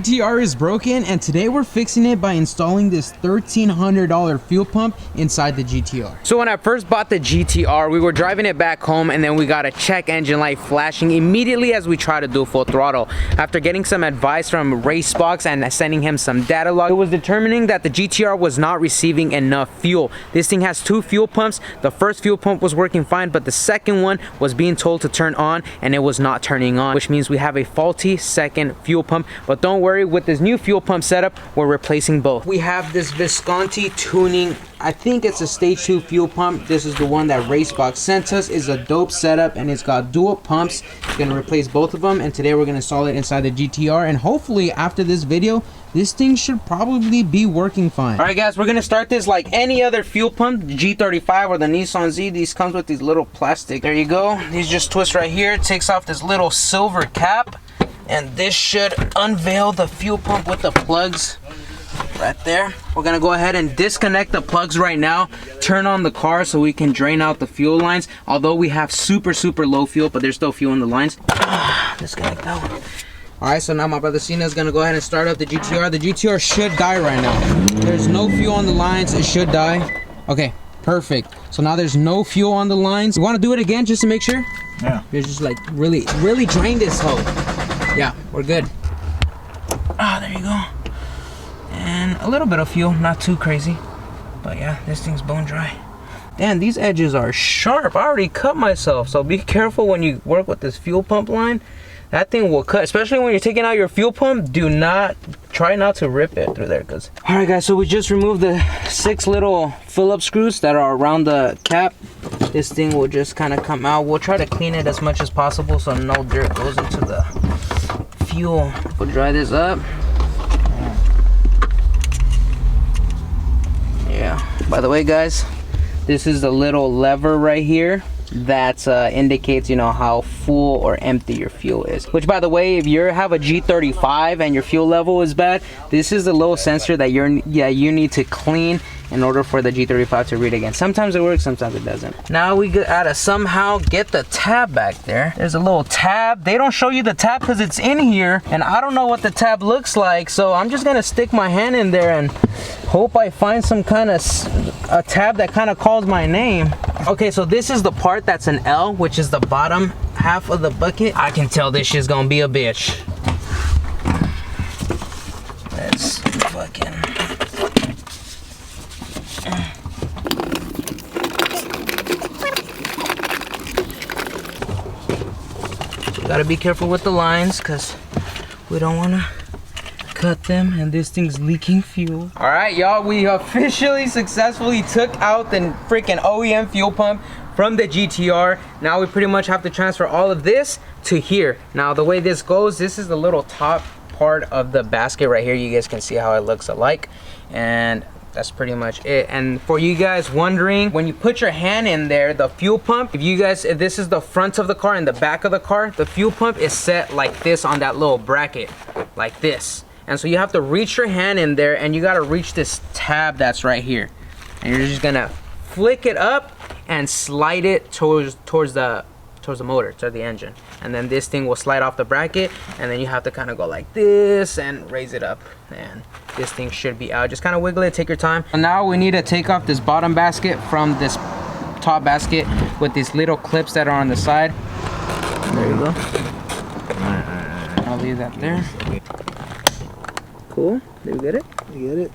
GTR is broken, and today we're fixing it by installing this $1,300 fuel pump inside the GTR. So when I first bought the GTR, we were driving it back home, and then we got a check engine light flashing immediately as we tried to do full throttle. After getting some advice from GoRacebox and sending him some data log, it was determining that the GTR was not receiving enough fuel. This thing has two fuel pumps. The first fuel pump was working fine, but the second one was being told to turn on, and it was not turning on, which means we have a faulty second fuel pump. But don't worry, with this new fuel pump setup, we're replacing both. We have this Visconti Tuning, I think it's a stage 2 fuel pump. This is the one that GoRacebox sent us. It's a dope setup, and it's got dual pumps. It's gonna replace both of them, and today we're gonna install it inside the GTR, and hopefully after this video, this thing should probably be working fine. All right guys, we're gonna start this like any other fuel pump, the G35 or the Nissan Z. These comes with these little plastic, there you go. These just twist right here. It takes off this little silver cap, and this should unveil the fuel pump with the plugs right there. We're gonna go ahead and disconnect the plugs right now, turn on the car so we can drain out the fuel lines. Although we have super low fuel, but there's still fuel in the lines. Disconnect that one. Alright, so now my brother Cena is gonna go ahead and start up the GTR. The GTR should die right now. There's no fuel on the lines, it should die. Okay, perfect. So now there's no fuel on the lines. You wanna do it again just to make sure? Yeah. You're just like really drain this hoe. Yeah, we're good. Ah, there you go. And a little bit of fuel, not too crazy. But yeah, this thing's bone dry. Damn, these edges are sharp. I already cut myself, so be careful when you work with this fuel pump line. That thing will cut, especially when you're taking out your fuel pump. Try not to rip it through there, cause. All right guys, so we just removed the 6 little Phillips screws that are around the cap. This thing will just kind of come out. We'll try to clean it as much as possible so no dirt goes into the fuel. We'll dry this up. Yeah, by the way guys, this is the little lever right here that indicates, you know, how full or empty your fuel is. Which, by the way, if you have a G35 and your fuel level is bad, this is a little sensor that you need to clean in order for the G35 to read again. Sometimes it works, sometimes it doesn't. Now we gotta somehow get the tab back there. There's a little tab. They don't show you the tab because it's in here, and I don't know what the tab looks like, so I'm just gonna stick my hand in there and hope I find some kind of a tab that kind of calls my name. Okay, so this is the part that's an L, which is the bottom half of the bucket. I can tell this shit's gonna be a bitch. Let's fucking... Gotta be careful with the lines because we don't want to cut them, and this thing's leaking fuel. All right, y'all, we officially successfully took out the freaking OEM fuel pump from the GTR. Now we pretty much have to transfer all of this to here. Now the way this goes, this is the little top part of the basket right here. You guys can see how it looks alike, and that's pretty much it. And for you guys wondering, when you put your hand in there, the fuel pump, if this is the front of the car and the back of the car, the fuel pump is set like this on that little bracket, like this. And so you have to reach your hand in there, and you gotta reach this tab that's right here. And you're just gonna flick it up and slide it towards the motor, to the engine. And then this thing will slide off the bracket, and then you have to kind of go like this and raise it up, and this thing should be out. Just kind of wiggle it, take your time. And now we need to take off this bottom basket from this top basket with these little clips that are on the side. There you go. I'll leave that there. Cool. Did we get it? You get it?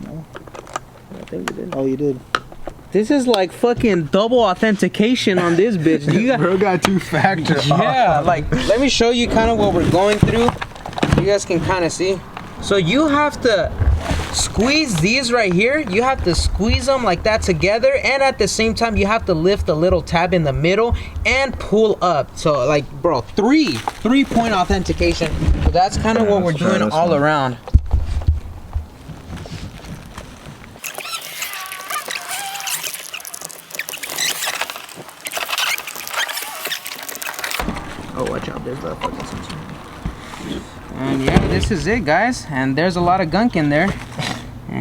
No. I think we did. Oh, you did. This is like fucking double authentication on this bitch. Bro got 2-factor. Yeah, like, let me show you kind of what we're going through. You guys can kind of see. So you have to squeeze these right here. You have to squeeze them like that together, and at the same time you have to lift the little tab in the middle and pull up. So like, bro, three-point authentication. So that's kind of what we're doing all around. Oh, watch out, there's the fucking sensor. And yeah, this is it, guys. And there's a lot of gunk in there.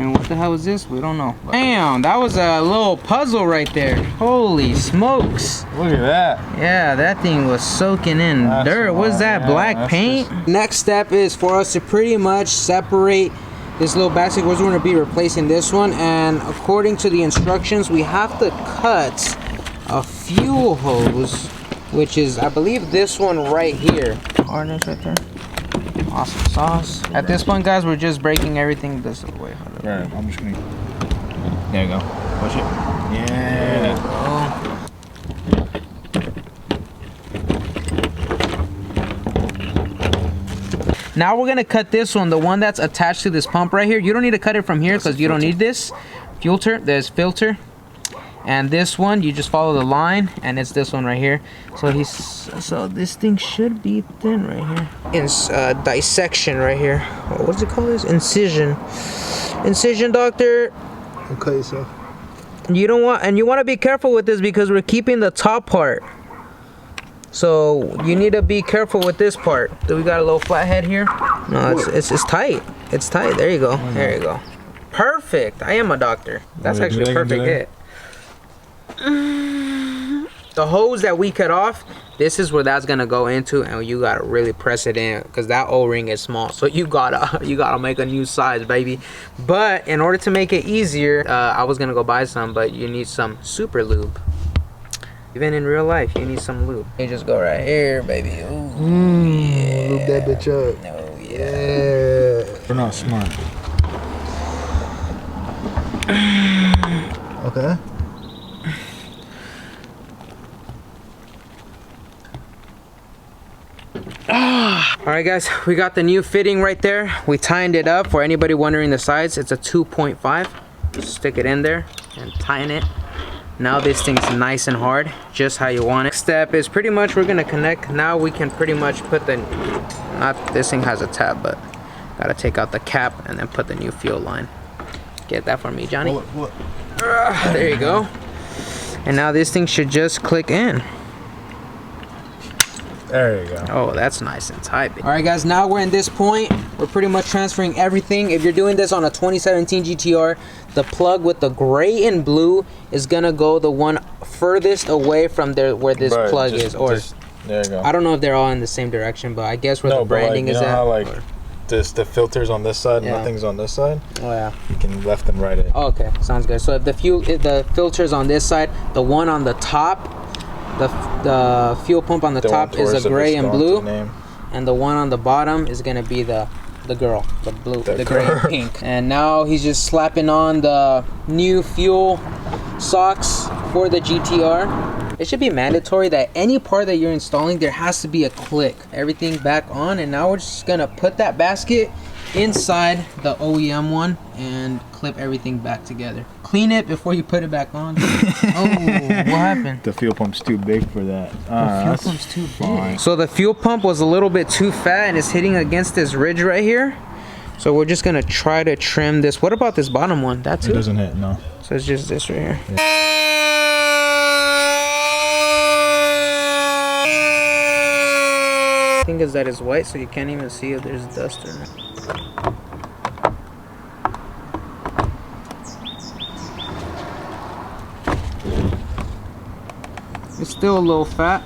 And what the hell is this? We don't know. Damn, that was a little puzzle right there. Holy smokes. Look at that. Yeah, that thing was soaking in dirt. What's that, black paint? Next step is for us to pretty much separate this little basket. We're going to be replacing this one. And according to the instructions, we have to cut a fuel hose, which is, I believe, this one right here. Harness right there. Awesome sauce. At this point, guys, we're just breaking everything this way. Right, I'm just gonna. There you go. Push it. Yeah. Now we're gonna cut this one, the one that's attached to this pump right here. You don't need to cut it from here because you don't need this filter. There's filter. And this one, you just follow the line, and it's this one right here. So this thing should be thin right here. It's dissection right here. What's it called? This incision, doctor. Don't cut yourself. You don't want, and you want to be careful with this because we're keeping the top part. So you need to be careful with this part. Do we got a little flathead here? No, it's tight. It's tight. There you go. There you go. Perfect. I am a doctor. That's actually a perfect hit. The hose that we cut off, this is where that's gonna go into, and you gotta really press it in because that O-ring is small, so you gotta make a new size, baby. But in order to make it easier, I was gonna go buy some, but you need some super lube. Even in real life, you need some lube. You just go right here, baby. Ooh, yeah. Lube that bitch up. Oh yeah. We're not smart. Okay. Alright guys, we got the new fitting right there. We tightened it up. For anybody wondering the size, it's a 2.5. Stick it in there and tighten it. Now this thing's nice and hard, just how you want it. Next step is pretty much we're gonna connect. Now we can pretty much put the, this thing has a tab, but gotta take out the cap and then put the new fuel line. Get that for me, Johnny. What? There you go. And now this thing should just click in. There you go. Oh, that's nice and tight. All right, guys, now we're in this point. We're pretty much transferring everything. If you're doing this on a 2017 GTR, the plug with the gray and blue is gonna go the one furthest away from there where this plug is. Or there you go. I don't know if they're all in the same direction, but I guess where the branding is at. How, like, the filter's on this side, nothing's on this side. Oh yeah. You can left and right it. Oh, okay, sounds good. So if the filter's on this side, the one on the top, the fuel pump on the top is a gray and blue, and the one on the bottom is gonna be the girl, the blue, the gray and pink. And now he's just slapping on the new fuel socks for the GTR. It should be mandatory that any part that you're installing, there has to be a click. Everything back on, and now we're just gonna put that basket inside the OEM one and clip everything back together. Clean it before you put it back on. Oh, what happened? The fuel pump's too big for that. The fuel pump's too big. So the fuel pump was a little bit too fat and it's hitting against this ridge right here. So we're just gonna try to trim this. What about this bottom one? That too? It doesn't hit, no. So it's just this right here. Yeah. The thing is that it's white, so you can't even see if there's dust in it. It's still a little fat.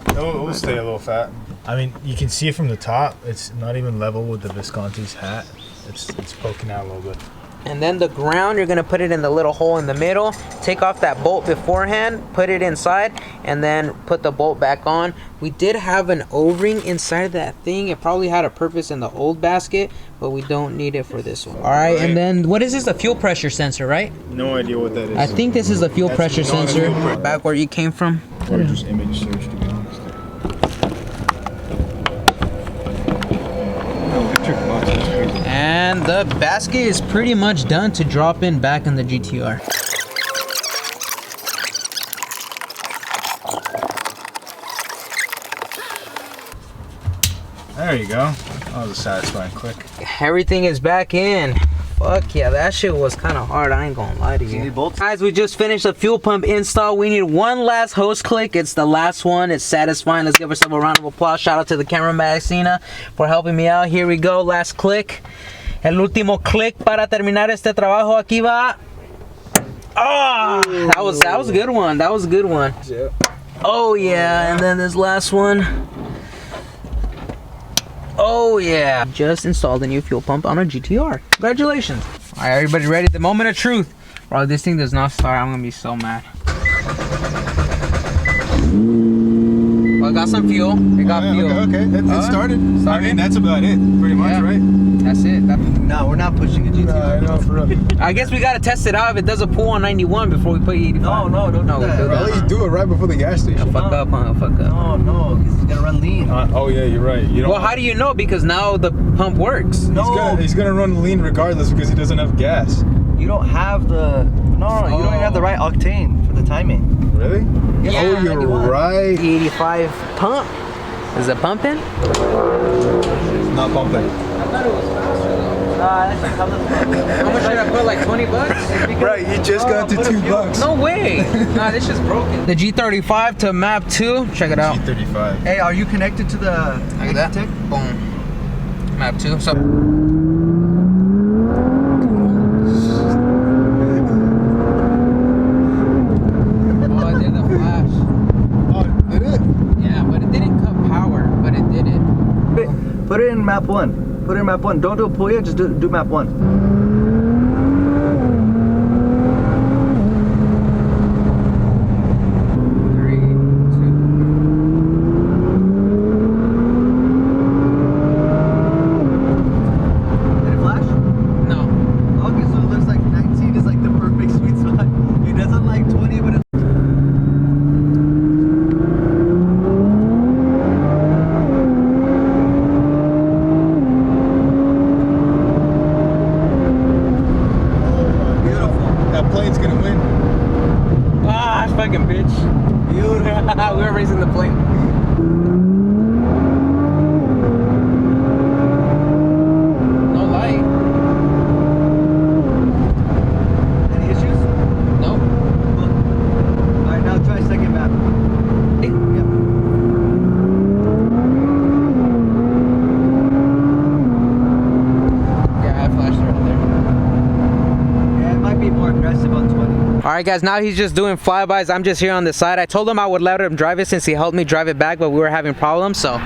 It will stay a little fat. I mean, you can see it from the top. It's not even level with the Visconti's hat. It's poking out a little bit. And then the ground, you're gonna put it in the little hole in the middle. Take off that bolt beforehand, put it inside, and then put the bolt back on. We did have an O-ring inside of that thing. It probably had a purpose in the old basket, but we don't need it for this one. All right, and then what is this? A fuel pressure sensor, right? No idea what that is. I think this is a fuel pressure sensor. Back where you came from. Or just image search, to be honest. And the basket is pretty much done to drop in back in the GTR. There you go. That was a satisfying click. Everything is back in. Fuck yeah, that shit was kind of hard. I ain't gonna lie to you. Guys, we just finished the fuel pump install. We need one last hose click. It's the last one. It's satisfying. Let's give ourselves a round of applause. Shout out to the cameraman, Cena, for helping me out. Here we go. Last click. El último click para terminar este trabajo. Aquí va. Oh, that was a good one. That was a good one. Yeah. Oh yeah, and then this last one. Oh yeah. Just installed a new fuel pump on a GTR. Congratulations. All right, everybody ready? The moment of truth. Bro, this thing does not start. I'm gonna be so mad. Well, I got some fuel. It got fuel. Okay. It started. I mean, that's about it, pretty much, right? That's it. No, we're not pushing a GTR. I know, for real. I guess we gotta test it out if it does a pull on 91 before we put 85. No, don't do that. Well, you do it right before the gas station. Fuck up, huh? Fuck up. No, because he's gonna run lean. Oh yeah, you're right. You don't. Well, how do you know? Because now the pump works. No, He's gonna run lean regardless because he doesn't have gas. you don't have the. No, you don't even have the right octane for the timing. Really? Yeah, Oh, you're 91. right. The 85 pump. Is it pumping? It's not pumping. I thought it was faster though. How much should I put? Like 20 bucks? Right, you just got to $2. No way. Nah, this shit's broken. The G35 to map 2. Check it out. G35. Hey, are you connected to the Like that. tech? Boom. Map 2. So. Oh, it did the flash. Oh, did it? Yeah, but it didn't cut power, but it did it. Put it in map 1. Put it in map 1. Don't do a pull yet, just do map 1. Fucking bitch. Beautiful. We were raising the plane. No light. Any issues? Nope. Alright, now try second map. Yep. Yeah, I flashed right there. Yeah, it might be more aggressive on 20. All right, guys, now he's just doing flybys. I'm just here on the side. I told him I would let him drive it since he helped me drive it back, but we were having problems, so.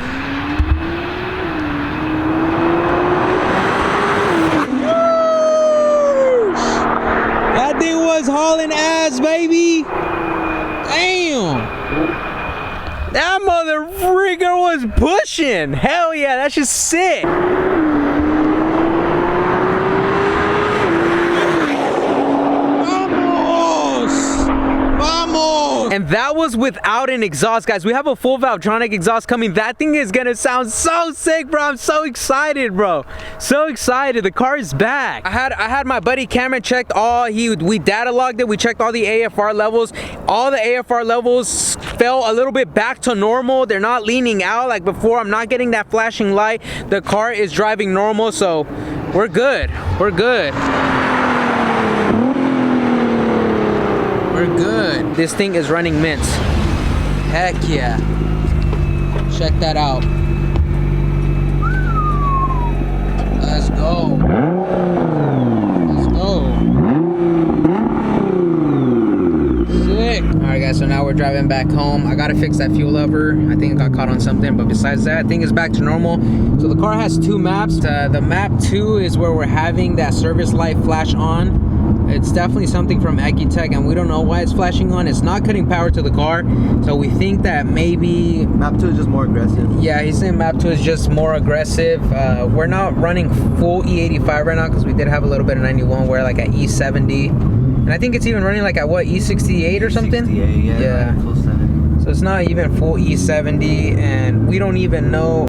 That thing was hauling ass, baby. Damn. That mother freaker was pushing. Hell yeah, that's just sick. And that was without an exhaust, guys. We have a full Valvetronic exhaust coming. That thing is gonna sound so sick, bro. I'm so excited, bro. So excited. The car is back. I had my buddy Cameron checked all. We data logged it. We checked all the AFR levels. All the AFR levels fell a little bit back to normal. They're not leaning out like before. I'm not getting that flashing light. The car is driving normal, so we're good. We're good. We're good. This thing is running mints. Heck yeah. Check that out. Let's go. Let's go. Sick. Alright guys, so now we're driving back home. I gotta fix that fuel lever. I think it got caught on something, but besides that, thing is back to normal. So the car has 2 maps. The map 2 is where we're having that service light flash on. It's definitely something from Ecutech, and we don't know why it's flashing on. It's not cutting power to the car, so we think that maybe Map 2 is just more aggressive. yeah, he's saying map 2 is just more aggressive. We're not running full E85 right now because we did have a little bit of 91. We're like at E70, and I think it's even running like at what, E68 or something. E68, yeah. Yeah. Full 70. So it's not even full E70, and we don't even know